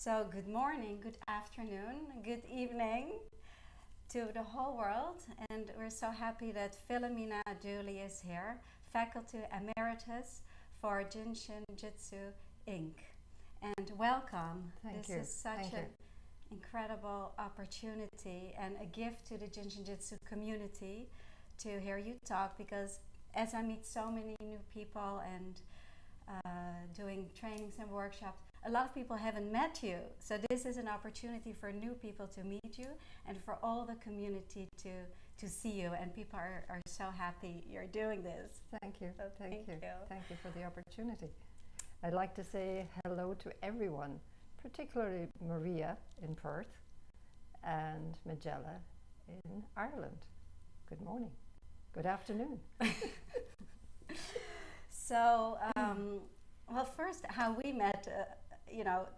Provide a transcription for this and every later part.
So, good morning, good afternoon, good evening to the whole world. And we're so happy that Philomena Dooley is here, Faculty Emeritus for Jinshinjyutsu Inc. And welcome. Thank this you. is such Thank an you. incredible opportunity and a gift to the Jinshinjyutsu community to hear you talk, because as I meet so many new people and doing trainings and workshops, a lot of people haven't met you. So this is an opportunity for new people to meet you and for all the community to see you. And people are so happy you're doing this. Thank you. So Thank you. you. Thank you for the opportunity. I'd like to say hello to everyone, particularly Maria in Perth and Magella in Ireland. Good morning. Good afternoon. So, well, first, how we met,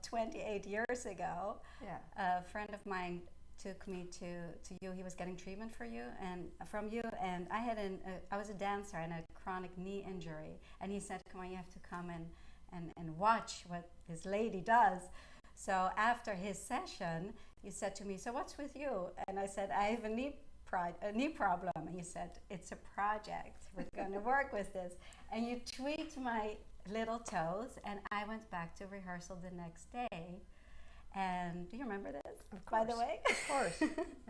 28 years ago. Yeah. A friend of mine took me to you. He was getting treatment for you and from you, and I was a dancer and a chronic knee injury, and he said, "Come on, you have to come and watch what this lady does." So after his session, you said to me, "So what's with you?" And I said, "I have a knee problem." And you said, "It's a project. We're going to work with this." And you tweaked my little toes, and I went back to rehearsal the next day. And do you remember this? Of course. By the way? Of course.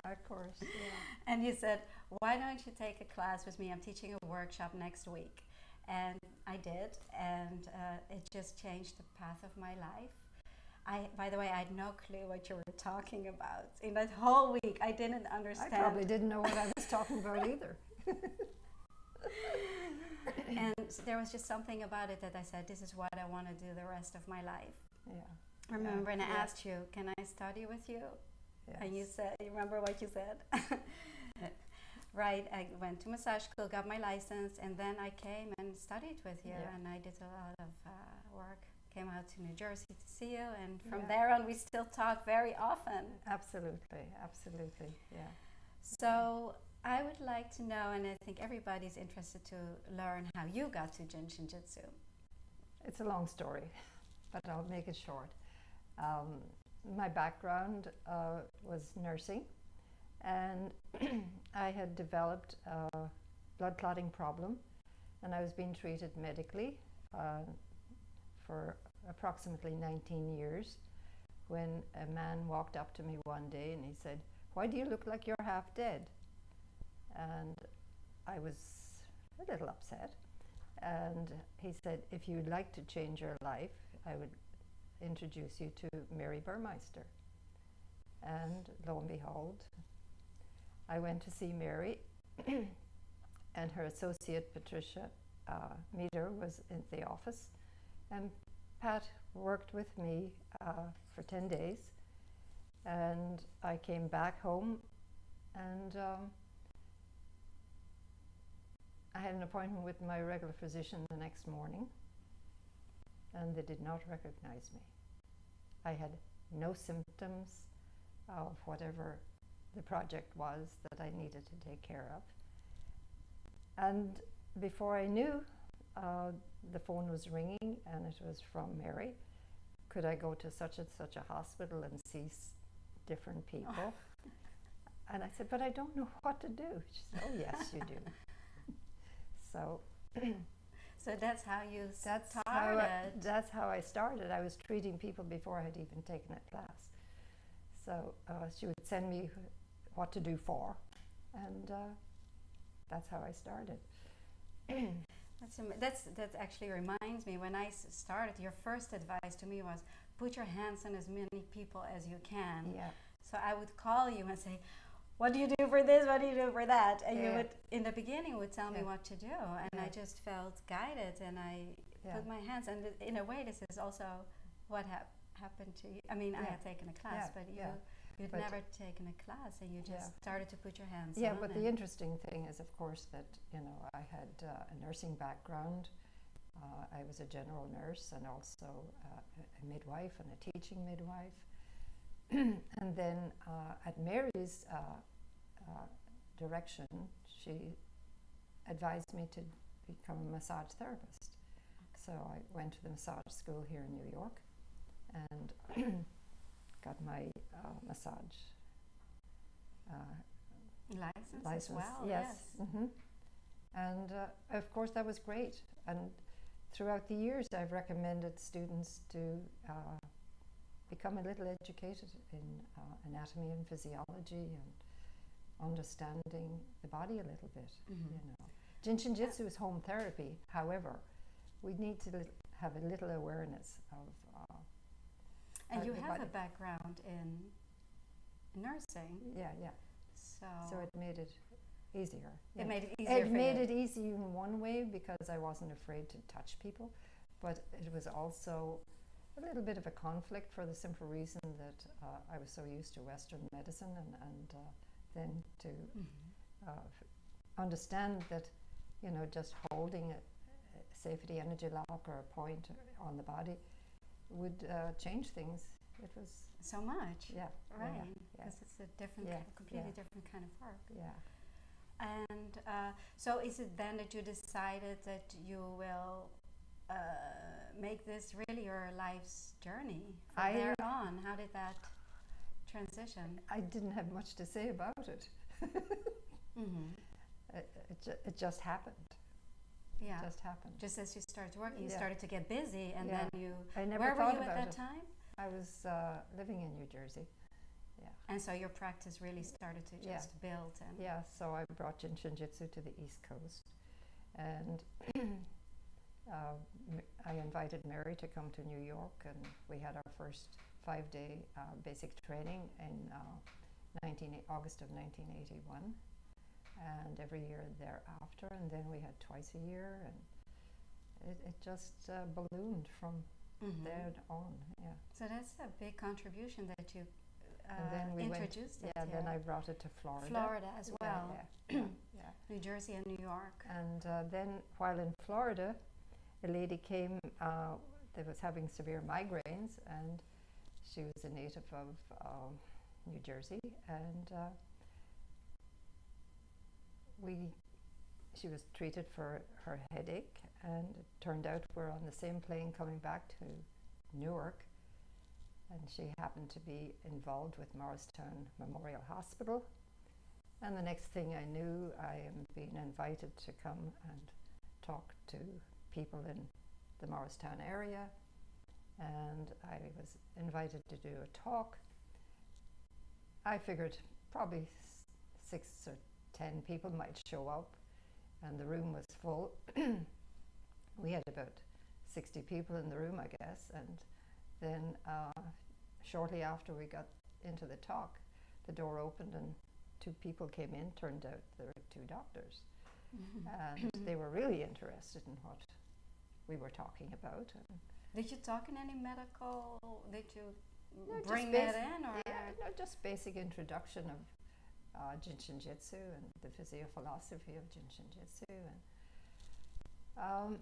Of course. Yeah. And you said, "Why don't you take a class with me? I'm teaching a workshop next week." And I did, and it just changed the path of my life. By the way, I had no clue what you were talking about. In that whole week, I didn't understand. I probably didn't know what I was talking about either. And there was just something about it that I said, this is what I want to do the rest of my life. Yeah. Remember, and I Yeah. asked you, "Can I study with you?" Yes. And you said, you remember what you said? Right, I went to massage school, got my license, and then I came and studied with you, Yeah. and I did a lot of work. Came out to New Jersey to see you, and from Yeah. there on, we still talk very often. Absolutely. Absolutely. Yeah. So I would like to know, and I think everybody's interested to learn how you got to Jinshinjyutsu. It's a long story, but I'll make it short. My background was nursing, and I had developed a blood clotting problem, and I was being treated medically for approximately 19 years, when a man walked up to me one day and he said, "Why do you look like you're half dead?" And I was a little upset, and he said, "If you'd like to change your life, I would introduce you to Mary Burmeister." And lo and behold, I went to see Mary, and her associate Patricia Meter was in the office, and Pat worked with me for 10 days, and I came back home, and I had an appointment with my regular physician the next morning, and they did not recognize me. I had no symptoms of whatever the project was that I needed to take care of. And before I knew, the phone was ringing, and it was from Mary. Could I go to such and such a hospital and see different people? And I said, "But I don't know what to do." She said, "Oh, yes, you do." So that's how you that's started. that's how I started. I was treating people before I had even taken a class. So she would send me what to do for, and that's how I started. That actually reminds me, when I started, your first advice to me was, put your hands on as many people as you can. Yeah. So I would call you and say, "What do you do for this? What do you do for that?" And you Yeah. would, in the beginning, would tell me Yeah. what to do, and Yeah. I just felt guided, and I Yeah. put my hands. And in a way, this is also what happened to you. I mean, I Yeah. had taken a class, Yeah. but Yeah. you'd But never taken a class, and you just Yeah. started to put your hands Yeah, on but it. the interesting thing is, of course, that I had a nursing background. I was a general nurse and also a midwife and a teaching midwife. And then at Mary's direction, she advised me to become a massage therapist. Okay. So I went to the massage school here in New York, and got my massage license as license. well. Yes. And of course, that was great. And throughout the years, I've recommended students to become a little educated in anatomy and physiology and understanding the body a little bit. You know, jinshinjyutsu is home therapy. However, we need to have a little awareness of. And you have body. a background in nursing. Yeah. So it made it easier. It made it easier. It made it easy in one way because I wasn't afraid to touch people, but it was also a little bit of a conflict for the simple reason that I was so used to Western medicine and then to understand that, you know, just holding a safety energy lock or a point on the body would change things. It was so much. Yeah. Right. Because it's a different, completely different kind of work. Yeah. And so is it then that you decided that you will make this really your life's journey from there on? How did that transition? I didn't have much to say about it. It just happened. Yeah. It just happened. Just as you started working, you started to get busy, and then you. I never where thought were you about at that it. time? I was living in New Jersey. Yeah. And so your practice really started to just build. And yeah. So I brought jinshinjyutsu to the East Coast, and I invited Mary to come to New York, and we had our first 5-day basic training in August of 1981, and every year thereafter, and then we had twice a year, and it just ballooned from there on. Yeah. So that's a big contribution that you and then we introduced it. Yeah. Then I brought it to Florida. Florida as well. Yeah. New Jersey and New York. And then while in Florida, a lady came that was having severe migraines, and she was a native of New Jersey, and she was treated for her headache, and it turned out we're on the same plane coming back to Newark, and she happened to be involved with Morristown Memorial Hospital. And the next thing I knew, I am being invited to come and talk to people in the Morristown area, and I was invited to do a talk. I figured probably 6 or 10 people might show up, and the room was full. We had about 60 people in the room, I guess, and then shortly after we got into the talk, the door opened and 2 people came in. Turned out there were 2 doctors, and they were really interested in what we were talking about. And did you talk in any medical? Did you bring that in, or just basic introduction of jinshinjyutsu and the physiophilosophy of jinshinjyutsu, and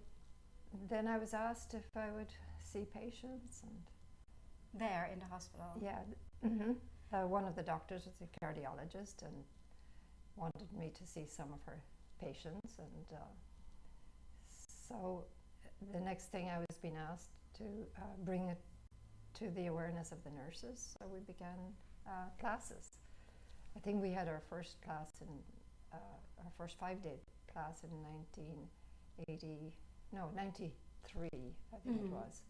then I was asked if I would see patients, and there in the hospital. Yeah. One of the doctors was a cardiologist and wanted me to see some of her patients, and so the next thing I was being asked to bring it to the awareness of the nurses, so we began classes. I think we had our first class in our first 5-day class in 93, I think it was.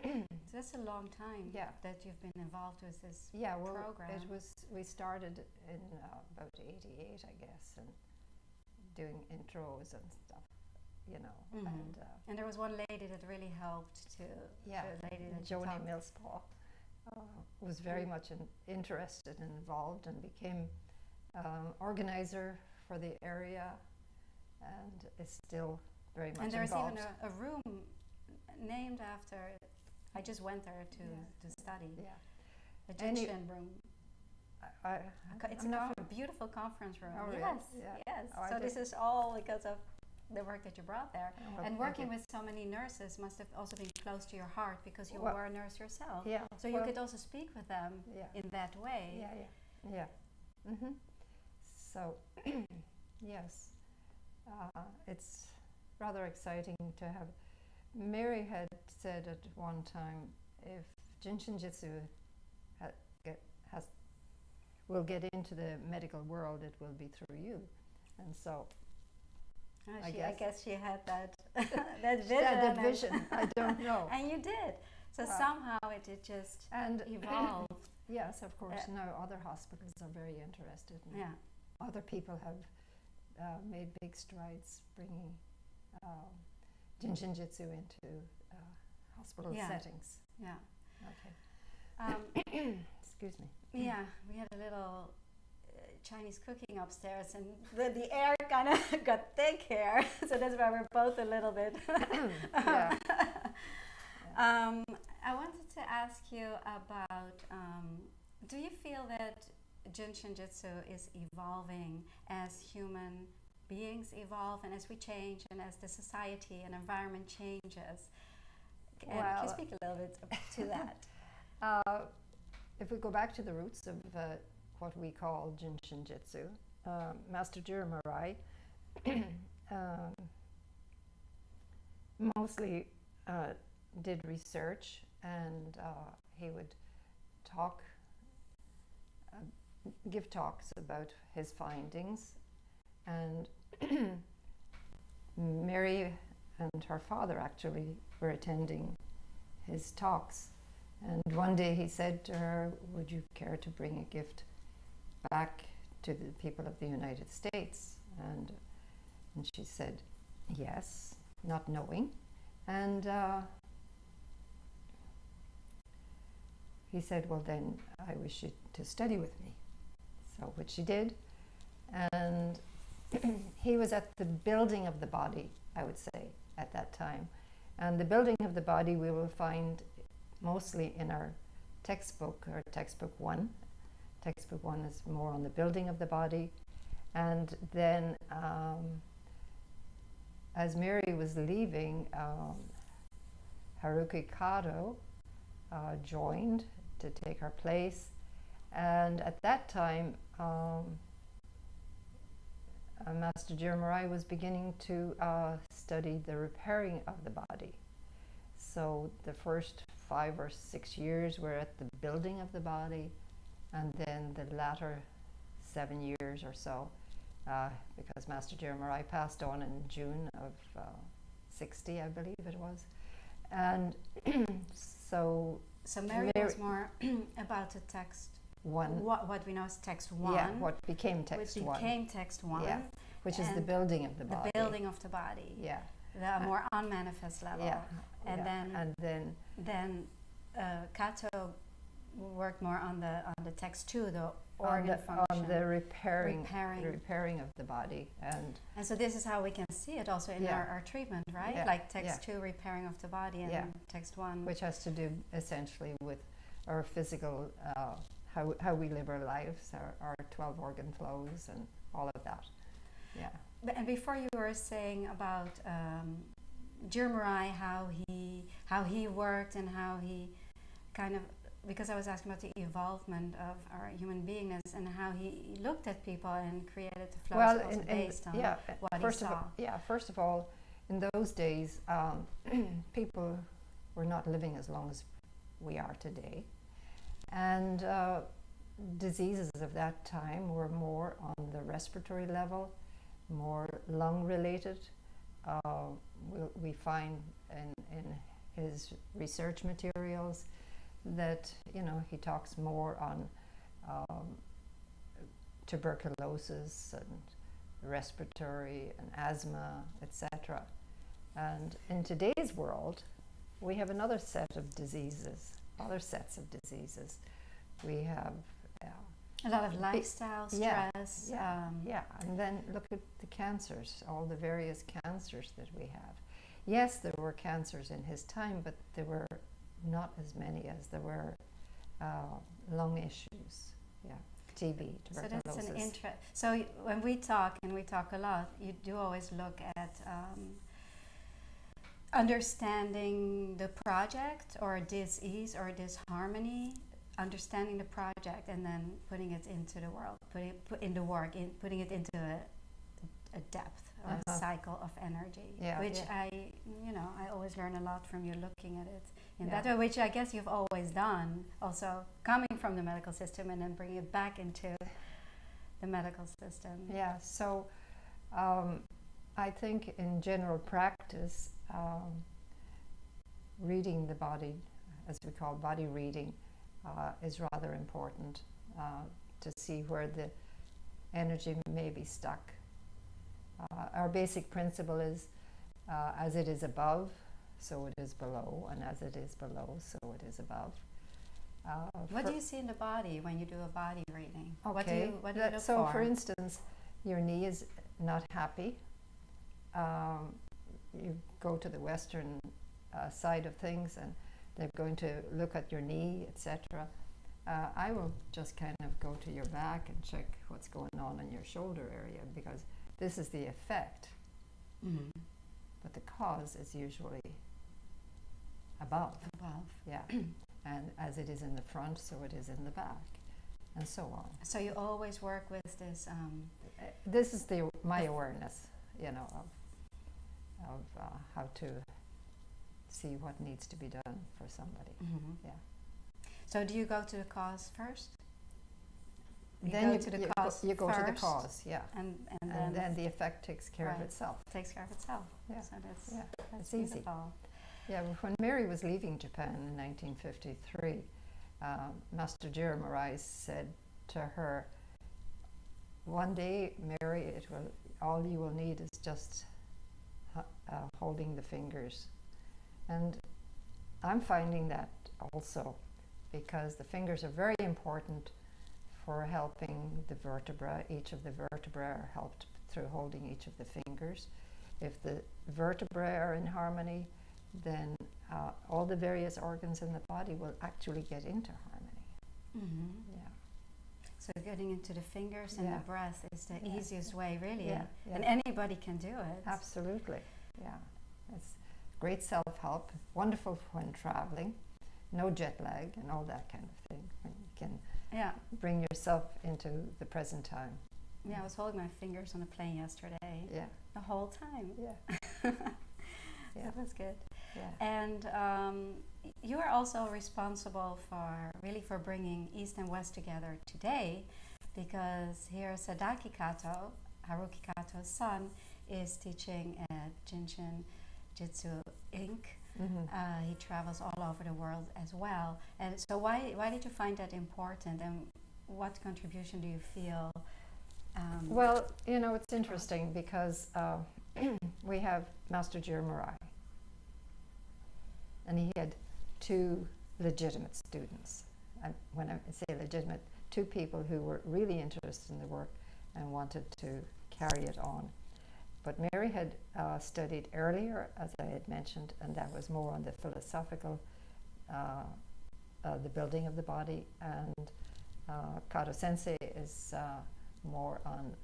So that's a long time that you've been involved with this program. It was. We started in about 88, I guess, and doing intros and stuff, you know. And there was one lady that really helped to. Yeah, the lady that Joni Millspaw was very much interested and involved, and became organizer for the area, and is still very much involved. And there's even a room named after. I just went there to study. Yeah. A jinshin room. It's a beautiful conference room. Oh, yes, really? yes. Oh, so this is all because of the work that you brought there. Oh, well, and working with so many nurses must have also been close to your heart, because you were a nurse yourself. Yeah. So you could also speak with them in that way. Yeah. So, yes, it's rather exciting to have. Mary had said at one time, if jinshinjyutsu has will get into the medical world, it will be through you. And so I guess she had that that vision. That vision, I don't know. And you did. So somehow it did just evolve. Yes, of course. Now other hospitals are very interested. And other people have made big strides bringing jinshinjyutsu into hospital settings. Yeah. Okay. Excuse me. Yeah, we had a little Chinese cooking upstairs, and the air kind of got thick here, so that's why we're both a little bit. I wanted to ask you about, do you feel that jinshinjyutsu is evolving as human beings evolve and as we change and as the society and environment changes? And can you speak a little bit to that? If we go back to the roots of what we call jinshinjyutsu, Master Jiromarai mostly did research, and he would give talks about his findings. And Mary and her father actually were attending his talks. And one day he said to her, "Would you care to bring a gift back to the people of the United States?" And she said, "Yes," not knowing. And he said, "Well, then I wish you to study with me." So, which she did. And he was at the building of the body, I would say, at that time. And the building of the body we will find mostly in our textbook, or textbook 1. Textbook 1 is more on the building of the body. And then as Mary was leaving, Haruki Kato joined to take her place. And at that time, Master Jiromarai was beginning to study the repairing of the body. So the first 5 or 6 years were at the building of the body, and then the latter 7 years or so, because Master Jiromarai passed on in June of 60, I believe it was. And so Mary was more about the text 1. What we know is text 1. Yeah, what became text 1. Which became text 1. Yeah, which is the building of the body. The building of the body. Yeah. The more unmanifest level. Yeah. And then Kato worked more on the text 2, the organ function. On the repairing of the body. And so this is how we can see it also in our treatment, right? Yeah. Like text 2, repairing of the body, and text 1. Which has to do essentially with our physical, how we live our lives, our 12 organ flows and all of that. Yeah. And before you were saying about Jiromarai, how he worked and how he kind of, because I was asking about the evolvement of our human beingness and how he looked at people and created the flows based on what he saw. First of all, in those days, people were not living as long as we are today. And diseases of that time were more on the respiratory level, more lung-related. We find in his research materials that, he talks more on tuberculosis and respiratory and asthma, etc. And in today's world, we have another set of diseases, other sets of diseases. We have a lot of lifestyle stress. And then look at the cancers, all the various cancers that we have. Yes, there were cancers in his time, but there were not as many as there were lung issues. Yeah, TB, tuberculosis. So that's an interest. So when we talk, and we talk a lot, you do always look at understanding the project or disease or disharmony, understanding the project, and then putting it into the world, putting it into a depth or a cycle of energy, which I always learn a lot from you looking at it. in that way, which I guess you've always done, also coming from the medical system and then bringing it back into the medical system. Yeah, so I think in general practice, reading the body, as we call body reading, is rather important to see where the energy may be stuck. Our basic principle is as it is above, so it is below, and as it is below, so it is above. What do you see in the body when you do a body reading? Okay. What do you look so, for? for instance, your knee is not happy. You go to the Western side of things, and they're going to look at your knee, etc. I will just kind of go to your back and check what's going on in your shoulder area, because this is the effect, but the cause is usually above. Above. Yeah. And as it is in the front, so it is in the back, and so on. So you always work with this. This is my awareness, of how to see what needs to be done for somebody. Yeah. So do you go to the cause first? Then you go to the first, cause, yeah. And then the effect takes care of itself. Takes care of itself. Yeah. So that's It's easy. beautiful. Yeah, when Mary was leaving Japan in 1953, Master Jeremiah said to her, "One day, Mary, all you will need is just holding the fingers." And I'm finding that also, because the fingers are very important for helping the vertebra. Each of the vertebrae are helped through holding each of the fingers. If the vertebrae are in harmony, then all the various organs in the body will actually get into harmony. Yeah. So getting into the fingers and the breath is the easiest way, really. Yeah. And anybody can do it. Absolutely. Yeah. It's great self-help, wonderful when traveling, no jet lag and all that kind of thing. When you can bring yourself into the present time. Yeah, I was holding my fingers on a plane yesterday. Yeah. The whole time. Yeah. That was good. Yeah. And you are also responsible for bringing East and West together today, because here Sadaki Kato, Haruki Kato's son, is teaching at Jinshinjyutsu Inc. He travels all over the world as well. And so why did you find that important, and what contribution do you feel? Well, it's interesting because we have Master Jeremiah, and he had two legitimate students. And when I say legitimate, two people who were really interested in the work and wanted to carry it on. But Mary had studied earlier, as I had mentioned, and that was more on the philosophical, the building of the body, and Kato Sensei is more on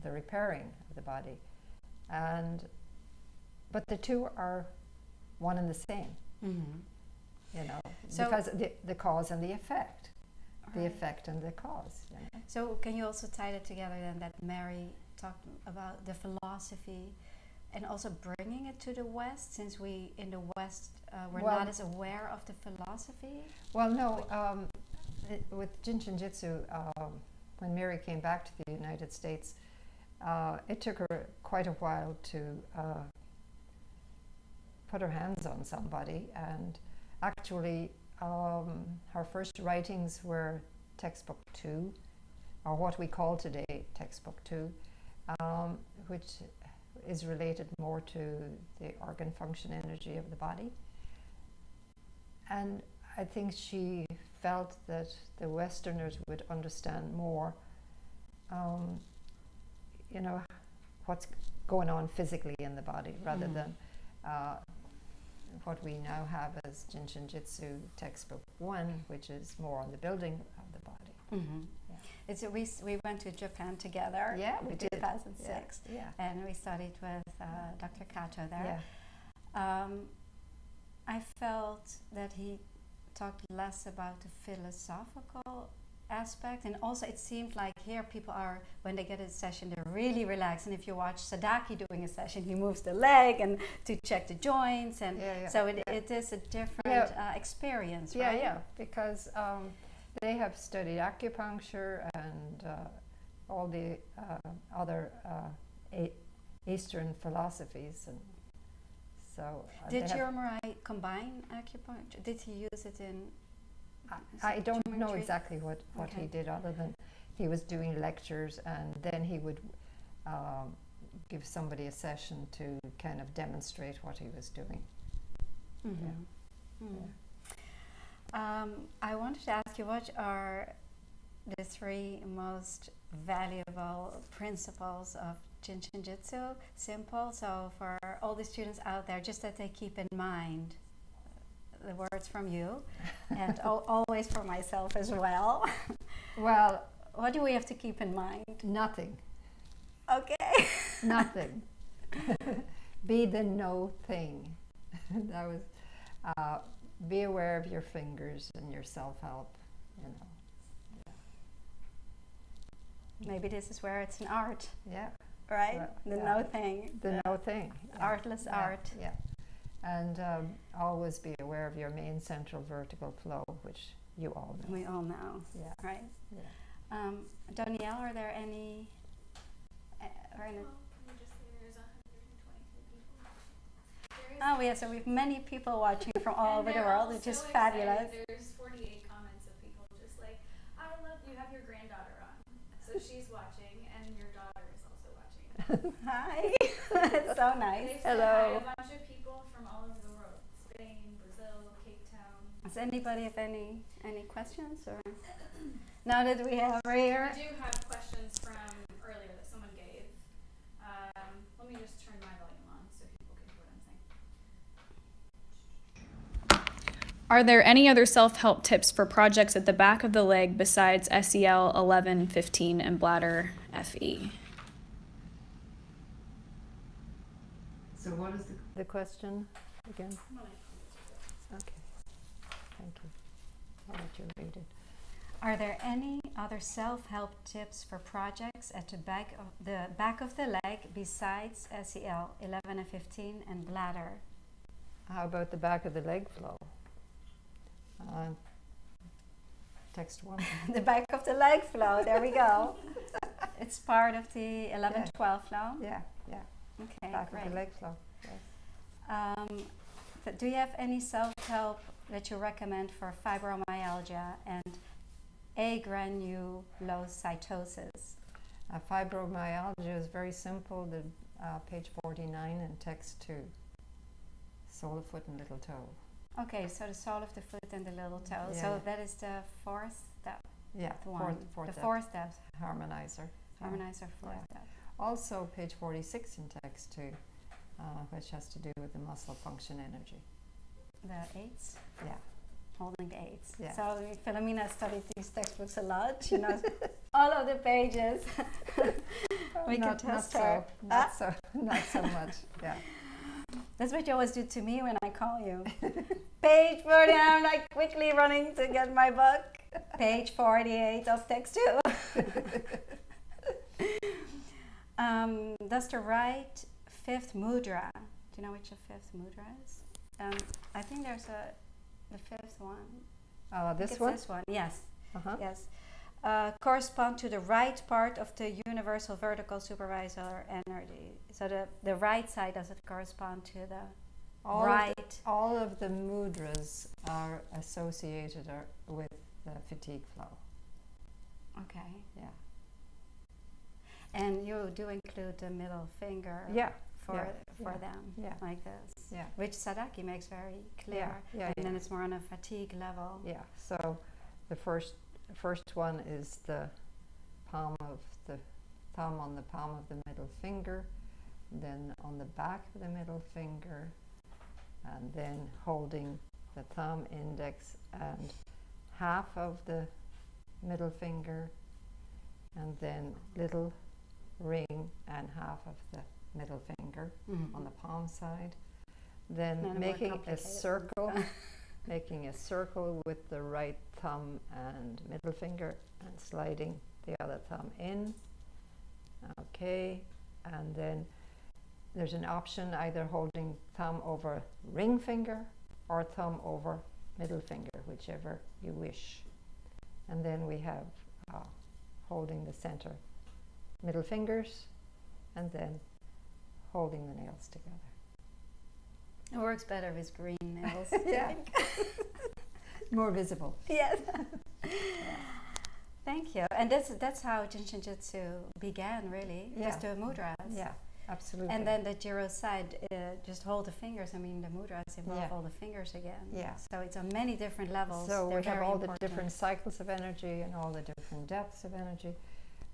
the repairing of the body. But the two are one and the same, So because the cause and the effect, the right. effect and the cause. So can you also tie that together then, that Mary talked about the philosophy and also bringing it to the West, since we in the West we're not as aware of the philosophy? Well, no, with jinshinjyutsu, when Mary came back to the United States, it took her quite a while to put her hands on somebody, and actually her first writings were textbook 2, or what we call today textbook 2, which is related more to the organ function energy of the body. And I think she felt that the Westerners would understand more, what's going on physically in the body, rather than what we now have as Jinshinjyutsu textbook 1, which is more on the building of the body. We went to Japan together in 2006, and we studied with Dr. Kato there. I felt that he talked less about the philosophical aspect, and also it seemed like here people are, when they get a session, they're really relaxed. And if you watch Sadaki doing a session, he moves the leg and to check the joints, and so it is a different experience, right? Yeah, because they have studied acupuncture and all the other Eastern philosophies, and so did your Murai combine acupuncture? Did he use it in? I don't know exactly what he did, other than he was doing lectures, and then he would give somebody a session to kind of demonstrate what he was doing. I wanted to ask you, what are the 3 most valuable principles of jinshinjyutsu? Simple, so for all the students out there, just that they keep in mind the words from you, and always for myself as well. Well, what do we have to keep in mind? Nothing. Okay. Nothing. Be the no thing. That was. Be aware of your fingers and your self-help. You know. Yeah. Maybe this is where it's an art. Yeah. Right. The no thing. The no thing. Artless art. Yeah. And always be aware of your main central vertical flow, which you all know. We all know. Yeah. Right. Yeah. Danielle, are there any? Oh yeah, so we have many people watching from all over the world, which is fabulous. There's 48 comments of people just like, I love you have your granddaughter on. So she's watching, and your daughter is also watching. Hi. That's so nice. Hello. A bunch of people from all over the world. Spain, Brazil, Cape Town. Does anybody have any questions? Or now that we have her here? We do have questions from earlier that someone gave. Let me just turn my volume on so people can hear what I'm saying. Are there any other self-help tips for projects at the back of the leg besides SEL 11, 15, and bladder FE? So what is the question again? Okay. Thank you. I'll let you read it. Are there any other self-help tips for projects at the back of the leg besides SEL 11 and 15 and bladder? How about the back of the leg flow? Text 1. The back of the leg flow, there we go. It's part of the 11, 12 flow? Yeah. Okay, Back great. of the leg flow. Yes. Do you have any self-help that you recommend for fibromyalgia and agranulocytosis? Fibromyalgia is very simple. The page 49 in text 2. Sole of foot and little toe. Okay, so the sole of the foot and the little toe. Yeah, so yeah. that is the 4th step. Yeah, the 4th step. Harmonizer. Harmonizer, 4th step. Also, page 46 in text 2, which has to do with the muscle function energy. The 8s? Yeah. Holding the 8s. Yeah. So Philomena studied these textbooks a lot. She knows all of the pages. We can test her. Not so much. Yeah. That's what you always do to me when I call you. Page 40, I'm like quickly running to get my book. Page 48 of text 2. Does the right 5th mudra, do you know which the 5th mudra is? I think there's the 5th one. This one? This one, yes. Yes. Correspond to the right part of the universal vertical supervisor energy. So the right side, does it correspond to the right? All of the mudras are associated with the fatigue flow. Okay. Yeah. And you do include the middle finger for them, like this. Yeah. Which Sadaki makes very clear. And then it's more on a fatigue level. Yeah. So the first one is the thumb on the palm of the middle finger, then on the back of the middle finger, and then holding the thumb, index, and half of the middle finger, and then little ring and half of the middle finger on the palm side. Then making a circle making a circle with the right thumb and middle finger and sliding the other thumb in. Okay, and then there's an option either holding thumb over ring finger or thumb over middle finger, whichever you wish. And then we have holding the center middle fingers and then holding the nails together. It works better with green nails. Yeah. More visible. Yes. Yeah. Thank you. And that's how jinshinjyutsu began, really. Yeah. Just doing mudras. Yeah, absolutely. And then the Jiro side, just hold the fingers. I mean, the mudras involve Yeah. all the fingers again. Yeah. So it's on many different levels. So They're we have very all the important. different cycles of energy and all the different depths of energy,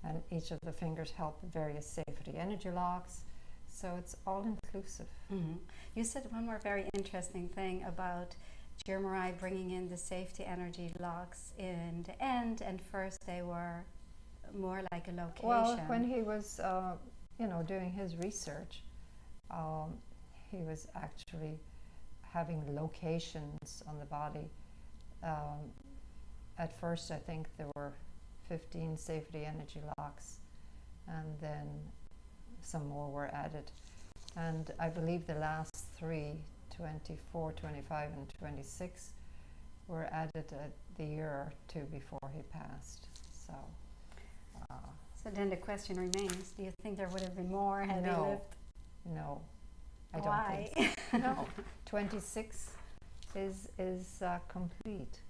and each of the fingers help various safety energy locks. So it's all inclusive. Mm-hmm. You said one more very interesting thing about Jirmarai bringing in the safety energy locks in the end, and first they were more like a location. Well, when he was, doing his research, he was actually having locations on the body. At first, I think there were 15 safety energy locks, and then some more were added. And I believe the last three, 24, 25, and 26, were added the year or two before he passed. So then the question remains, do you think there would have been more had he lived? No, I Why? don't think so. No, 26 is complete,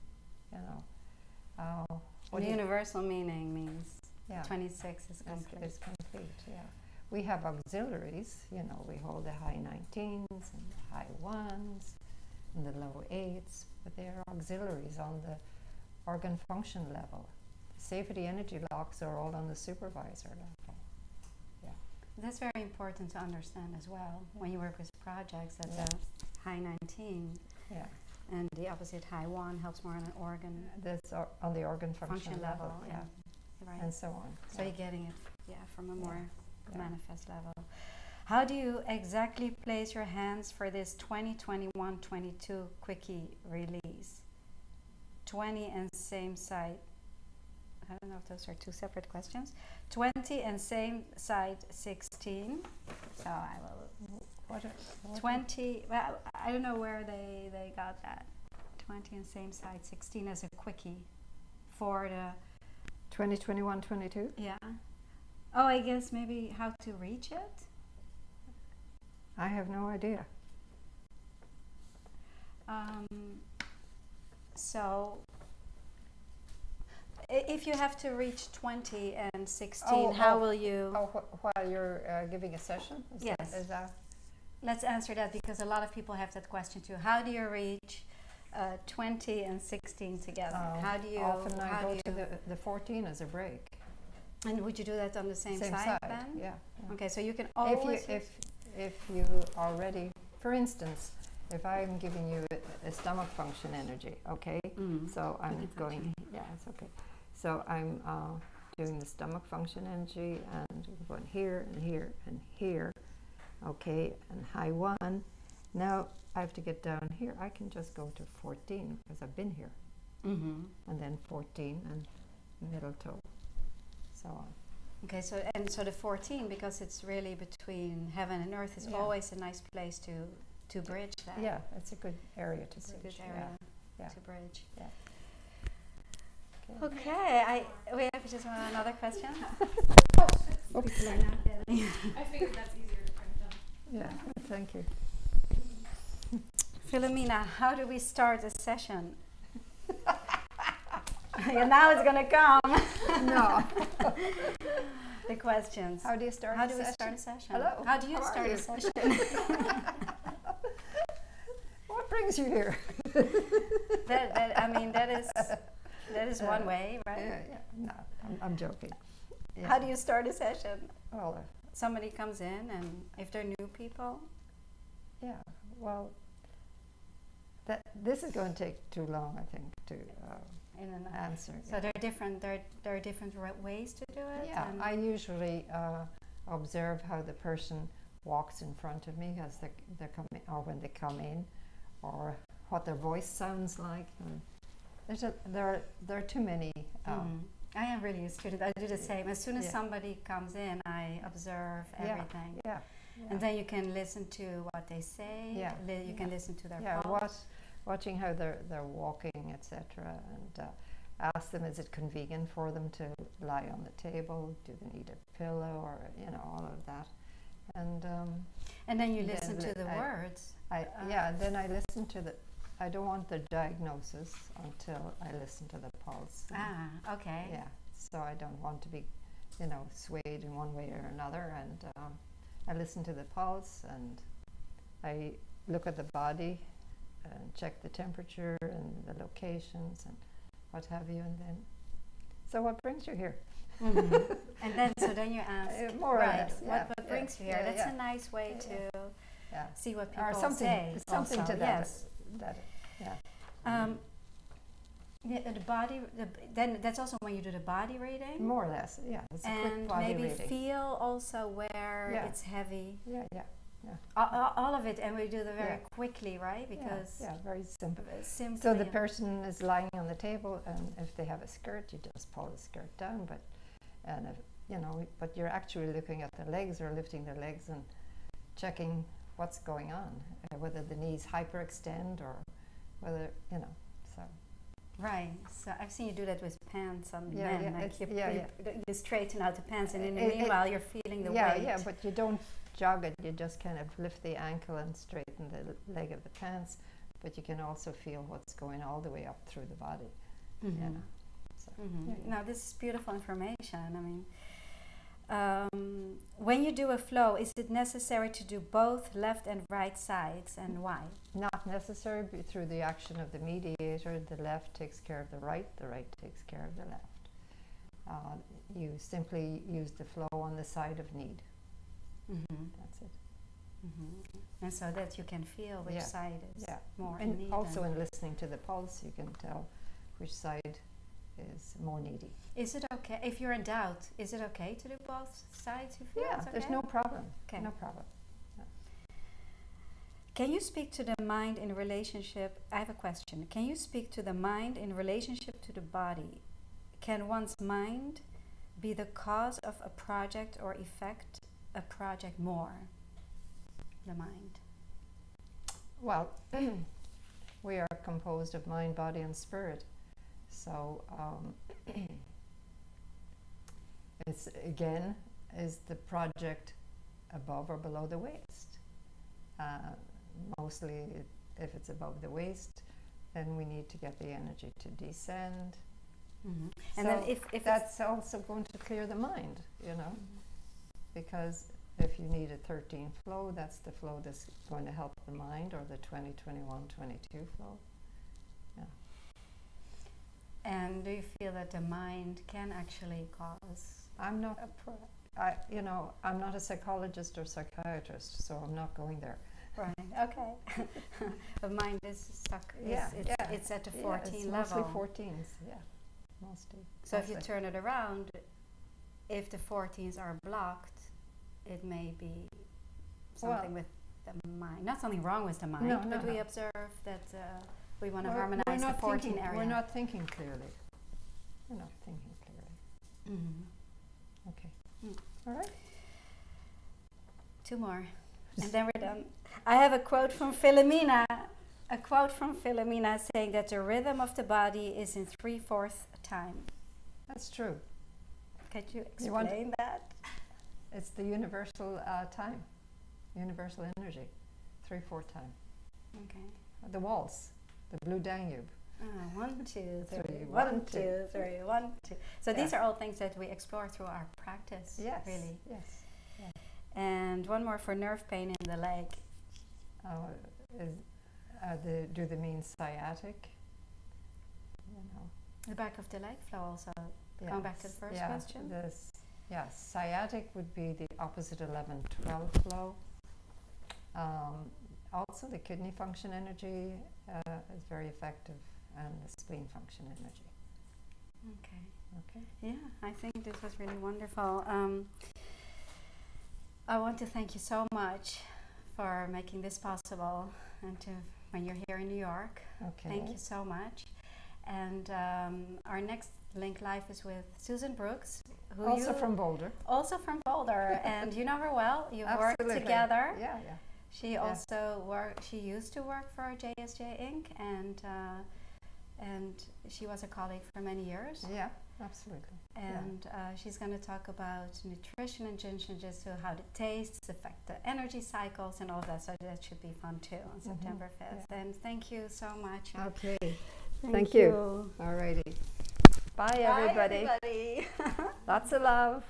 The universal meaning means yeah, 26 is complete. is complete, yeah. We have auxiliaries, we hold the high 19s and the high 1s and the low 8s, but they are auxiliaries on the organ function level. The safety energy locks are all on the supervisor level. Yeah. That's very important to understand as well when you work with projects that the high 19 Yeah. and the opposite high 1 helps more on an organ That's on the organ function level, yeah, right. and so on. So you're getting it from a more manifest level. How do you exactly place your hands for this 2021-22 quickie release? 20 and same side. I don't know if those are two separate questions. 20 and same side 16. So I will. What 20. Well, I don't know where they got that. 20 and same side 16 as a quickie for the 2021-22? Yeah. Oh, I guess maybe how to reach it? I have no idea. So, if you have to reach 20 and 16, how will you... While you're giving a session? Yes. Is that? Let's answer that, because a lot of people have that question too. How do you reach 20 and 16 together? How do you... Often I go to the 14 as a break. And would you do that on the same side then? Yeah. Okay, so you can always... If you are ready, for instance, if I'm giving you a stomach function energy, okay? So I'm going, it's okay. So I'm doing the stomach function energy and going here and here and here, okay, and high 1. Now I have to get down here. I can just go to 14 because I've been here. And then 14 and middle toe, so on. Okay, so the 14, because it's really between heaven and earth, is always a nice place to bridge that. Yeah, it's a good area to bridge. It's a good area to bridge. Yeah. Okay, we have just another question. Oops. I figured that's easier to print them. Yeah, thank you. Philomena, how do we start a session? Now it's gonna come. No. The questions. How do you start? How do we start a session? Hello. How do you start a session? What brings you here? That is one way, right? Yeah. No, I'm joking. Yeah. How do you start a session? Well, somebody comes in, and if they're new people. Yeah. Well, this is going to take too long, I think, to answer. So there are different ways to do it. Yeah. I usually observe how the person walks in front of me as they're coming, or when they come in, or what their voice sounds like. There are too many. I am really a student. I do the same. As soon as somebody comes in, I observe everything. Yeah. And then you can listen to what they say. Yeah. You can listen to their pulse. Watching how they're walking, etc. And ask them, is it convenient for them to lie on the table? Do they need a pillow, or all of that? And then you listen to the words. Then I listen to the. I don't want the diagnosis until I listen to the pulse. Okay. Yeah, so I don't want to be, swayed in one way or another. And I listen to the pulse, and I look at the body, and check the temperature and the locations and what have you. And then, so what brings you here? And then you ask, more or less, what brings you here? That's a nice way to see what people say. Something also. to that. The body. Then that's also when you do the body reading. More or less, yeah. It's a quick body maybe reading. Feel also where it's heavy. Yeah. All of it, and we do it very quickly, right? Because very simple. Simply. So the person is lying on the table, and if they have a skirt, you just pull the skirt down. But you're actually looking at their legs or lifting their legs and checking what's going on, whether the knees hyperextend or whether So. Right. So I've seen you do that with pants on men. You straighten out the pants, and in the meanwhile you're feeling the weight. Yeah, but you don't jog it. You just kind of lift the ankle and straighten the leg of the pants. But you can also feel what's going all the way up through the body. Now this is beautiful information. I mean, when you do a flow, is it necessary to do both left and right sides, and why? Not necessary. Through the action of the mediator, the left takes care of the right takes care of the left. You simply use the flow on the side of need. That's it. And so that you can feel which side is more and needed. Also in listening to the pulse, you can tell which side is more needy. Is it okay, if you're in doubt, is it okay to do both sides? You feel it's okay? There's no problem. Okay. No problem. No. Can you speak to the mind in relationship? I have a question. Can you speak to the mind in relationship to the body? Can one's mind be the cause of a project or affect a project more? The mind. Well, we are composed of mind, body, and spirit. So it's again, is the project above or below the waist? Mostly, if it's above the waist, then we need to get the energy to descend. And then if that's also going to clear the mind, because if you need a 13 flow, that's the flow that's going to help the mind, or the 20, 21, 22 flow. And do you feel that the mind can actually cause? I'm not a psychologist or psychiatrist, so I'm not going there. Right. Okay. The mind is stuck. It's at the 14 it's level. Mostly 14s. Yeah. Mostly. So if you turn it around, if the 14s are blocked, it may be something with the mind. Not something wrong with the mind, but we observe that we want to harmonize the 14 area. We're not thinking clearly. We're not thinking clearly. Okay. All right. 2 more, and then we're done. I have a quote from Philomena. A quote from Philomena saying that the rhythm of the body is in 3/4 time. That's true. Could you explain that? It's the universal time, universal energy, 3/4 time. Okay. The waltz, the Blue Danube. 1, 2, 3. 1, 2, 3. 1, 2. So these are all things that we explore through our practice. Yes. Really. Yes. And one more for nerve pain in the leg. Do they mean sciatic? The back of the leg flow also. Going back to the first question. Sciatic would be the opposite 11-12 flow. Also, the kidney function energy is very effective, and the spleen function energy. Okay. Yeah, I think this was really wonderful. I want to thank you so much for making this possible and to when you're here in New York. Okay. Thank you so much. And our next link live is with Susan Brooks, who Also from Boulder. Also from Boulder, and you know her well. You worked Absolutely. together. Yeah, yeah. She also She used to work for JSJ Inc. and she was a colleague for many years. Yeah, absolutely. And she's going to talk about nutrition and jinshinjyutsu, how the tastes affect the energy cycles and all of that. So that should be fun too on September 5th. Yeah. And thank you so much. Okay. Thank you. Alrighty. Bye, everybody. Bye, everybody. Lots of love.